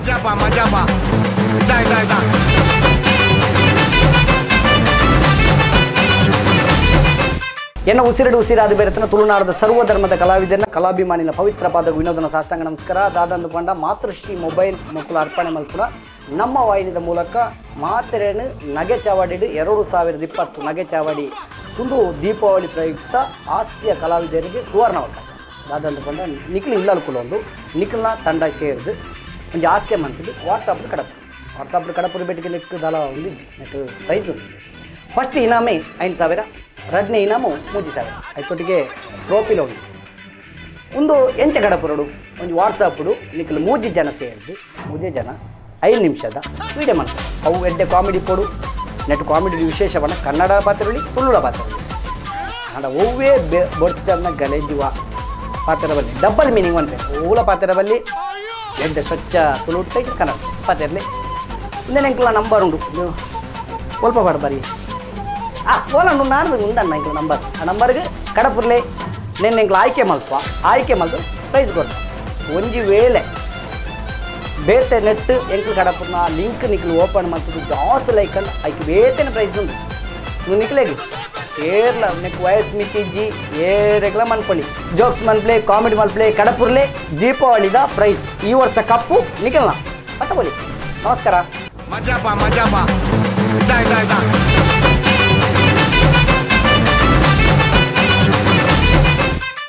मजा पा इदा ಎನ್ನ ಉಸಿರಡು ಉಸಿರಾದ ಬೆರೆತನ ತುಳುನಾಡದ ಸರ್ವಧರ್ಮದ ಕಲಾವಿದರನ್ನ ಕಲಾಭಿಮಾನಿನ ಪವಿತ್ರ ಪಾದ ವಿನೋದನ ಸಾಷ್ಟಾಂಗ ನಮಸ್ಕಾರ ದಾದಂದು ಪಂಡ ಮಾತೃಶ್ರೀ ಮೊಬೈಲ್ ಮಕ್ಕಳು ಅರ್ಪಣೆ ಮಲ್ಪುರ ನಮ್ಮ ವಾಹಿನಿದ ಮೂಲಕ ಮಾತೆರೆನು ನಗೆ ಚಾವಡಿಡು 2020 ನಗೆ ಚಾವಡಿ ತುಂಡು ದೀಪಾವಳಿ ಪ್ರಯುಕ್ತ ಹಾಸ್ಯ ಕಲಾವಿದರಿಗೆ ಸುವರ್ಣ ಅವಕಾಶ ದಾದಂದು ಪಂಡ ನಿಖಿಲ್ ಇಲ್ಲಲ್ಕುಲೊಂದು ನಿಖಿಲ್ನ ತಂಡ ಸೇರಿದು ಒಂದು ಹಾಸ್ಯ ಮಂತ್ರಿ ವಾಟ್ಸಾಪ್ ಕಡಪುರ ಬೆಟ್ಟಿಗೆ ನೆಕ್ಕು ದಾಲ ಒಂದು ನೆಕ್ಕು ಪ್ರೈಸ್ ಫಸ್ಟ್ ಇನಾಮೆ 5,000 ರಡ್ನೆ ಇನಾಮು 3,000 ಐತೊಟ್ಟಿಗೆ ಟ್ರೋಫಿಲ್ ಉಂಟು ಒಂದು ಎಂಚ ಕಡಪುರಡು ಒಂದು ವಾಟ್ಸಾಪ್ಡು ನಿಖಿಲ್ 3 ಜನ ಸೇರಿದ್ದು 3 ಜನ 5 ನಿಮಿಷದ ವೀಡಿಯೋ ಮಾಡ್ತಾರೆ ಅವು ಎಡ್ಡೆ ಕಾಮಿಡಿ ಪೋಡು ನೆಟ್ ಕಾಮಿಡಿ ವಿಶೇಷವನ್ನ ಕನ್ನಡ ಪಾತ್ರದಲ್ಲಿ ತುಳುಳ ಪಾತ್ರದಲ್ಲಿ ಅಂಡ ಒವ್ವೇ ಬೊಡ್ಚನ್ನ ಗಲೆಜುವ ಪಾತ್ರದಲ್ಲಿ ಡಬಲ್ ಮೀನಿಂಗ್ ಅಂತೆ ಊಳ ಪಾತ್ರದಲ್ಲಿ ಎಡ್ಡೆ ಸ್ವಚ್ಛ ತುಳು ಕನ್ನಡ ಪಾತ್ರದಲ್ಲಿ ಇಂದೇ ಎಂಕಲ ನಂಬರ್ ಉಂಟು ಸ್ವಲ್ಪ ಬರಿ ಓಲಂಡು ನಾಡ್ದು ಉಂಡಣ್ಣ ಎಂಕಲ್ ನಂಬರ್ ಆ ನಂಬರ್ಗೆ ಕಡಪುರ್ಲೆ ನೆನ್ನೆ ಎಂಕಲ್ ಆಯ್ಕೆ ಮಲ್ತು ಪ್ರೈಸ್ ಕೊಡ್ತು ಒಂಜಿ ವೇಳೆ ಬೇತೆ ನೆಟ್ ಎಂಕಲ್ ಕಡಪುರ್ನ ಲಿಂಕ್ ನಿಖಿಲ್ ಓಪನ್ ಮಾಡ್ತಿದ್ದು ಜಾಸ್ತಿ ಲೈಕ್ ಅಂತ ಆಯ್ಕೆ ಬೇತೆನ ಪ್ರೈಸ್ ಉಂಟು ನೀವು ನಿಖಿಲೇಗಿ ಏರ್ಲ ನೆಕ್ ವಯಸ್ ಮಿತಿಜ್ಜಿ ಏರೆಗ್ಲ ಮನ್ಕೊಳ್ಳಿ ಜೋಕ್ಸ್ ಮನ್ಪ್ಲೆ ಕಾಮಿಡಿ ಮನ್ಪ್ಲೆ ಕಡಪುರ್ಲೆ ದೀಪಾವಳಿದ ಪ್ರೈಸ್ ಈ ವರ್ಷ ಕಪ್ಪು ನಿಖಿಲ್ನ ಮತ್ತೆ ಬಲಿ ನಮಸ್ಕಾರ मजा पा इदा